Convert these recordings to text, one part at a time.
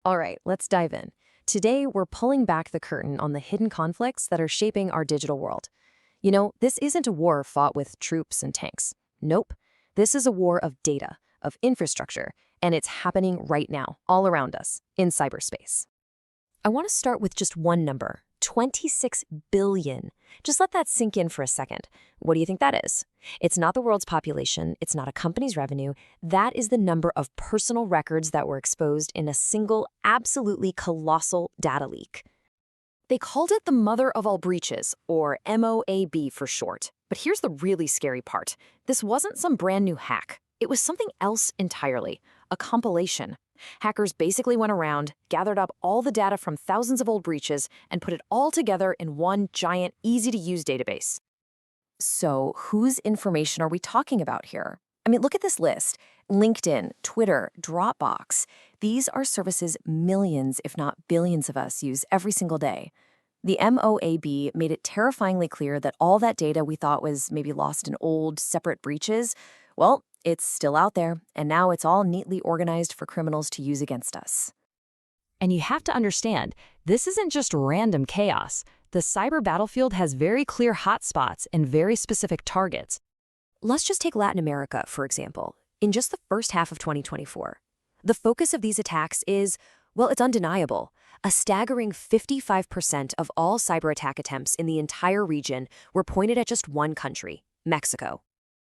All right, let's dive in. Today, we're pulling back the curtain on the hidden conflicts that are shaping our digital world. This isn't a war fought with troops and tanks. Nope. This is a war of data, of infrastructure, and it's happening right now, all around us, in cyberspace. I want to start with just one number, 26 billion. Just let that sink in for a second. What do you think that is? It's not the world's population, it's not a company's revenue. That is the number of personal records that were exposed in a single, absolutely colossal data leak. They called it the mother of all breaches, or MOAB for short. But here's the really scary part. This wasn't some brand new hack. It was something else entirely, a compilation. Hackers basically went around, gathered up all the data from thousands of old breaches, and put it all together in one giant, easy-to-use database. So, whose information are we talking about here? I mean, look at this list. LinkedIn, Twitter, Dropbox. These are services millions, if not billions of us use every single day. The MOAB made it terrifyingly clear that all that data we thought was maybe lost in old, separate breaches, well, it's still out there, and now it's all neatly organized for criminals to use against us. And you have to understand, this isn't just random chaos. The cyber battlefield has very clear hotspots and very specific targets. Let's just take Latin America, for example. In just the first half of 2024, the focus of these attacks is, well, it's undeniable. A staggering 55% of all cyber attack attempts in the entire region were pointed at just one country, Mexico.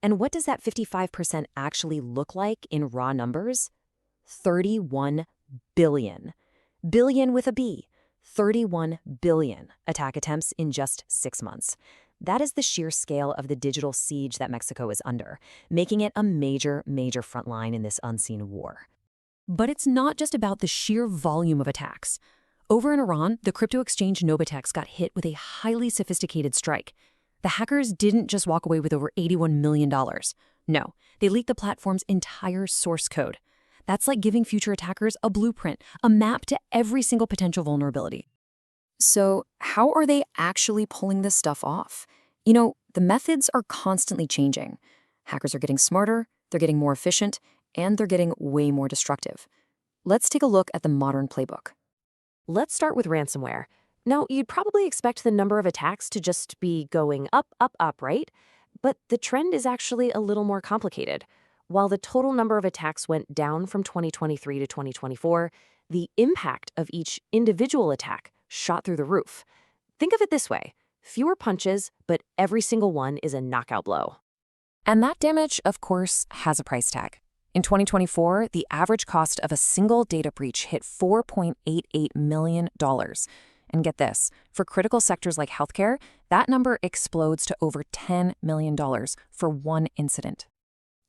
And what does that 55% actually look like in raw numbers? 31 billion. Billion with a B. 31 billion attack attempts in just 6 months. That is the sheer scale of the digital siege that Mexico is under, making it a major, major front line in this unseen war. But it's not just about the sheer volume of attacks. Over in Iran, the crypto exchange Nobitex got hit with a highly sophisticated strike. The hackers didn't just walk away with over $81 million. No, they leaked the platform's entire source code. That's like giving future attackers a blueprint, a map to every single potential vulnerability. So, how are they actually pulling this stuff off? The methods are constantly changing. Hackers are getting smarter, they're getting more efficient, and they're getting way more destructive. Let's take a look at the modern playbook. Let's start with ransomware. Now, you'd probably expect the number of attacks to just be going up, up, up, right? But the trend is actually a little more complicated. While the total number of attacks went down from 2023 to 2024, the impact of each individual attack shot through the roof. Think of it this way: fewer punches, but every single one is a knockout blow. And that damage, of course, has a price tag. In 2024, the average cost of a single data breach hit $4.88 million. And get this, for critical sectors like healthcare, that number explodes to over $10 million for one incident.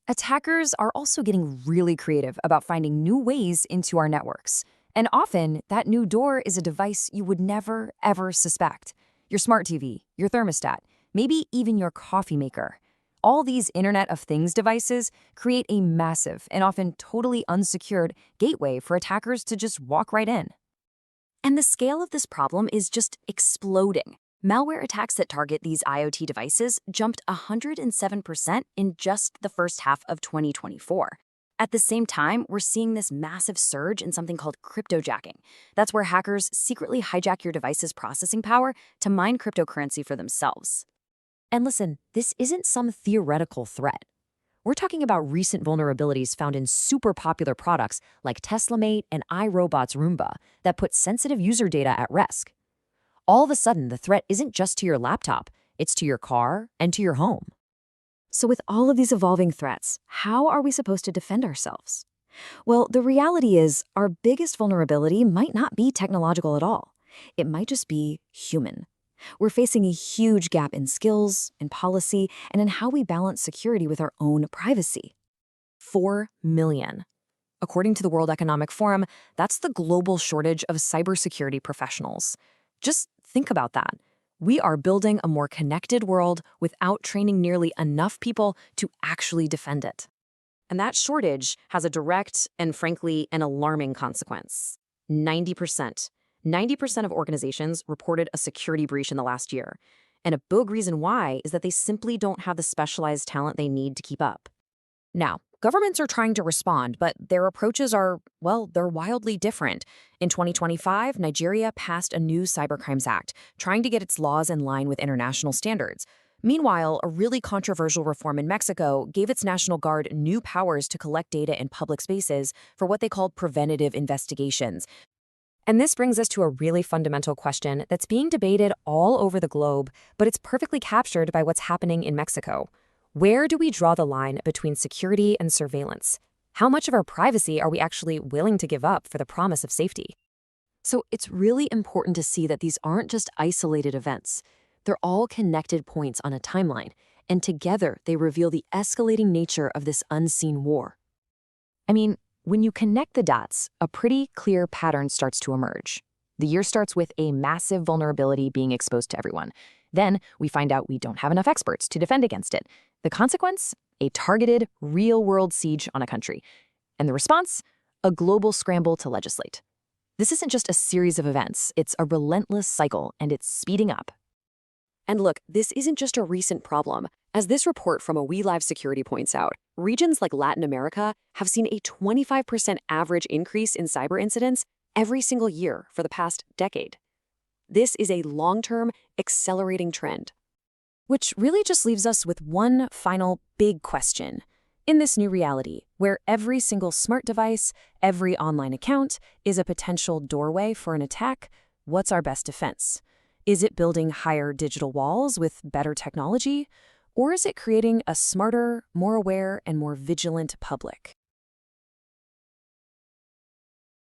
Attackers are also getting really creative about finding new ways into our networks. And often, that new door is a device you would never, ever suspect. Your smart TV, your thermostat, maybe even your coffee maker. All these Internet of Things devices create a massive and often totally unsecured gateway for attackers to just walk right in. And the scale of this problem is just exploding. Malware attacks that target these IoT devices jumped 107% in just the first half of 2024. At the same time, we're seeing this massive surge in something called cryptojacking. That's where hackers secretly hijack your device's processing power to mine cryptocurrency for themselves. And listen, this isn't some theoretical threat. We're talking about recent vulnerabilities found in super popular products like TeslaMate and iRobot's Roomba that put sensitive user data at risk. All of a sudden, the threat isn't just to your laptop, it's to your car and to your home. So with all of these evolving threats, how are we supposed to defend ourselves? Well, the reality is our biggest vulnerability might not be technological at all. It might just be human. We're facing a huge gap in skills, in policy, and in how we balance security with our own privacy. 4 million. According to the World Economic Forum, that's the global shortage of cybersecurity professionals. Just think about that. We are building a more connected world without training nearly enough people to actually defend it. And that shortage has a direct and, frankly, an alarming consequence. 90%. 90% of organizations reported a security breach in the last year. And a big reason why is that they simply don't have the specialized talent they need to keep up. Now, Governments are trying to respond, but their approaches are, well, they're wildly different. In 2025, Nigeria passed a new Cybercrimes Act, trying to get its laws in line with international standards. Meanwhile, a really controversial reform in Mexico gave its National Guard new powers to collect data in public spaces for what they called preventative investigations. And this brings us to a really fundamental question that's being debated all over the globe, but it's perfectly captured by what's happening in Mexico. Where do we draw the line between security and surveillance? How much of our privacy are we actually willing to give up for the promise of safety? So it's really important to see that these aren't just isolated events. They're all connected points on a timeline, and together they reveal the escalating nature of this unseen war. I mean, when you connect the dots, a pretty clear pattern starts to emerge. The year starts with a massive vulnerability being exposed to everyone. Then we find out we don't have enough experts to defend against it. The consequence? A targeted, real-world siege on a country. And the response? A global scramble to legislate. This isn't just a series of events, it's a relentless cycle, and it's speeding up. And look, this isn't just a recent problem. As this report from a We Live Security points out, regions like Latin America have seen a 25% average increase in cyber incidents every single year for the past decade. This is a long-term, accelerating trend. Which really just leaves us with one final big question. In this new reality, where every single smart device, every online account is a potential doorway for an attack, what's our best defense? Is it building higher digital walls with better technology? Or is it creating a smarter, more aware, and more vigilant public?